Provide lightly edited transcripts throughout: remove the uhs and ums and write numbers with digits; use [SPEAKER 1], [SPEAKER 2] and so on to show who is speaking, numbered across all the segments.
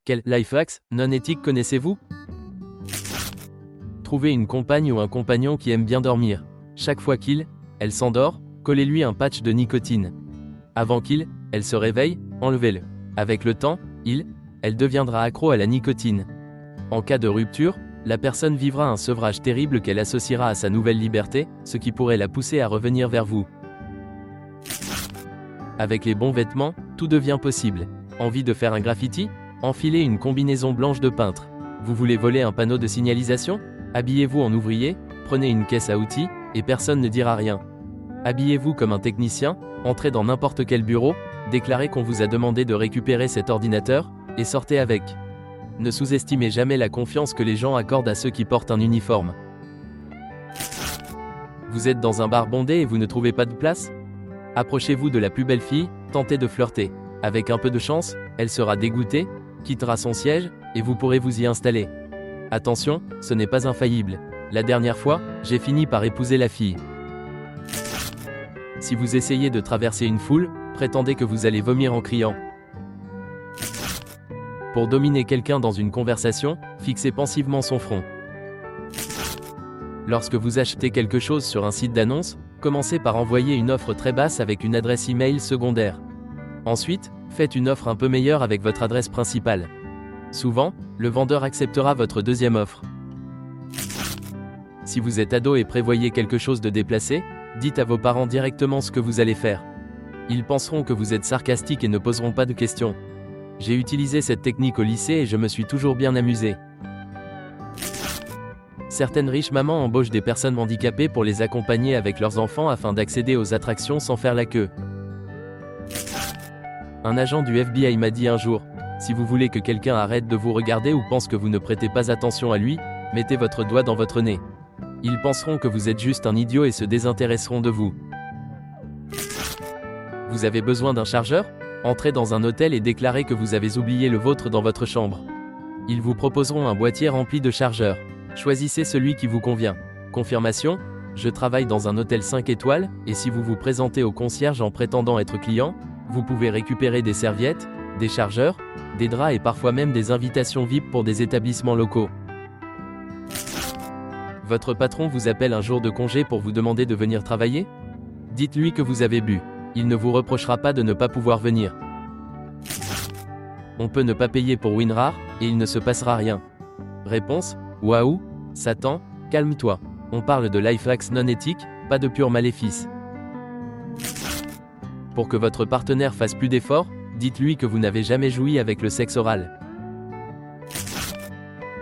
[SPEAKER 1] Quel life hacks non éthique connaissez-vous? Trouvez une compagne ou un compagnon qui aime bien dormir. Chaque fois elle s'endort, collez-lui un patch de nicotine. Avant elle se réveille, enlevez-le. Avec le temps, elle deviendra accro à la nicotine. En cas de rupture, la personne vivra un sevrage terrible qu'elle associera à sa nouvelle liberté, ce qui pourrait la pousser à revenir vers vous. Avec les bons vêtements, tout devient possible. Envie de faire un graffiti? Enfilez une combinaison blanche de peintre. Vous voulez voler un panneau de signalisation? Habillez-vous en ouvrier, prenez une caisse à outils, et personne ne dira rien. Habillez-vous comme un technicien, entrez dans n'importe quel bureau, déclarez qu'on vous a demandé de récupérer cet ordinateur, et sortez avec. Ne sous-estimez jamais la confiance que les gens accordent à ceux qui portent un uniforme. Vous êtes dans un bar bondé et vous ne trouvez pas de place? Approchez-vous de la plus belle fille, tentez de flirter. Avec un peu de chance, elle sera dégoûtée, quittera son siège, et vous pourrez vous y installer. Attention, ce n'est pas infaillible. La dernière fois, j'ai fini par épouser la fille. Si vous essayez de traverser une foule, prétendez que vous allez vomir en criant. Pour dominer quelqu'un dans une conversation, fixez pensivement son front. Lorsque vous achetez quelque chose sur un site d'annonce, commencez par envoyer une offre très basse avec une adresse email secondaire. Ensuite, faites une offre un peu meilleure avec votre adresse principale. Souvent, le vendeur acceptera votre deuxième offre. Si vous êtes ado et prévoyez quelque chose de déplacé, dites à vos parents directement ce que vous allez faire. Ils penseront que vous êtes sarcastique et ne poseront pas de questions. J'ai utilisé cette technique au lycée et je me suis toujours bien amusé. Certaines riches mamans embauchent des personnes handicapées pour les accompagner avec leurs enfants afin d'accéder aux attractions sans faire la queue. Un agent du FBI m'a dit un jour, si vous voulez que quelqu'un arrête de vous regarder ou pense que vous ne prêtez pas attention à lui, mettez votre doigt dans votre nez. Ils penseront que vous êtes juste un idiot et se désintéresseront de vous. Vous avez besoin d'un chargeur? Entrez dans un hôtel et déclarez que vous avez oublié le vôtre dans votre chambre. Ils vous proposeront un boîtier rempli de chargeurs. Choisissez celui qui vous convient. Confirmation: je travaille dans un hôtel 5 étoiles, et si vous vous présentez au concierge en prétendant être client, vous pouvez récupérer des serviettes, des chargeurs, des draps et parfois même des invitations VIP pour des établissements locaux. Votre patron vous appelle un jour de congé pour vous demander de venir travailler? Dites-lui que vous avez bu. Il ne vous reprochera pas de ne pas pouvoir venir. On peut ne pas payer pour WinRAR, et il ne se passera rien. Réponse: waouh, Satan, calme-toi. On parle de life hacks non éthiques, pas de pur maléfice. Pour que votre partenaire fasse plus d'efforts, dites-lui que vous n'avez jamais joui avec le sexe oral.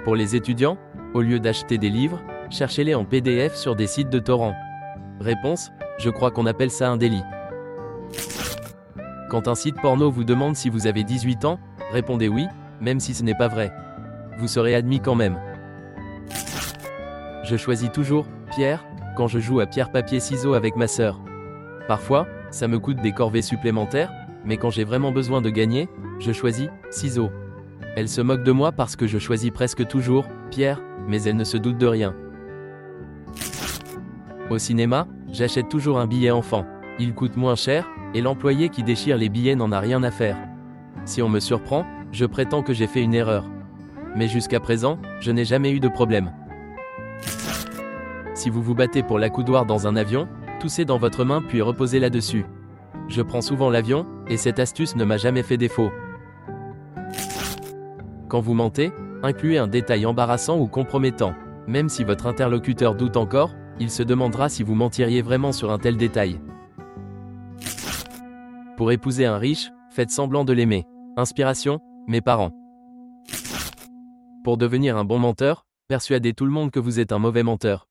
[SPEAKER 1] Pour les étudiants, au lieu d'acheter des livres, cherchez-les en PDF sur des sites de torrents. Réponse: je crois qu'on appelle ça un délit. Quand un site porno vous demande si vous avez 18 ans, répondez oui, même si ce n'est pas vrai. Vous serez admis quand même. Je choisis toujours Pierre quand je joue à pierre-papier-ciseaux avec ma sœur. Parfois, ça me coûte des corvées supplémentaires, mais quand j'ai vraiment besoin de gagner, je choisis ciseaux. Elle se moque de moi parce que je choisis presque toujours Pierre, mais elle ne se doute de rien. Au cinéma, j'achète toujours un billet enfant. Il coûte moins cher, et l'employé qui déchire les billets n'en a rien à faire. Si on me surprend, je prétends que j'ai fait une erreur. Mais jusqu'à présent, je n'ai jamais eu de problème. Si vous vous battez pour l'accoudoir dans un avion, toussez dans votre main puis reposez là-dessus. Je prends souvent l'avion, et cette astuce ne m'a jamais fait défaut. Quand vous mentez, incluez un détail embarrassant ou compromettant. Même si votre interlocuteur doute encore, il se demandera si vous mentiriez vraiment sur un tel détail. Pour épouser un riche, faites semblant de l'aimer. Inspiration: mes parents. Pour devenir un bon menteur, persuadez tout le monde que vous êtes un mauvais menteur.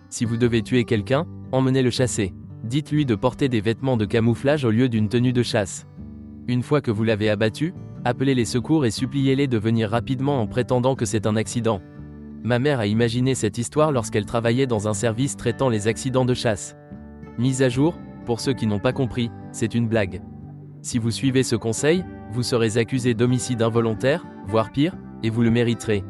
[SPEAKER 1] Si vous devez tuer quelqu'un, emmenez-le chasser. Dites-lui de porter des vêtements de camouflage au lieu d'une tenue de chasse. Une fois que vous l'avez abattu, appelez les secours et suppliez-les de venir rapidement en prétendant que c'est un accident. Ma mère a imaginé cette histoire lorsqu'elle travaillait dans un service traitant les accidents de chasse. Mise à jour, pour ceux qui n'ont pas compris, c'est une blague. Si vous suivez ce conseil, vous serez accusé d'homicide involontaire, voire pire, et vous le mériterez.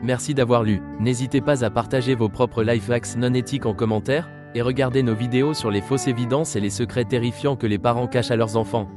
[SPEAKER 1] Merci d'avoir lu. N'hésitez pas à partager vos propres life hacks non éthiques en commentaire, et regardez nos vidéos sur les fausses évidences et les secrets terrifiants que les parents cachent à leurs enfants.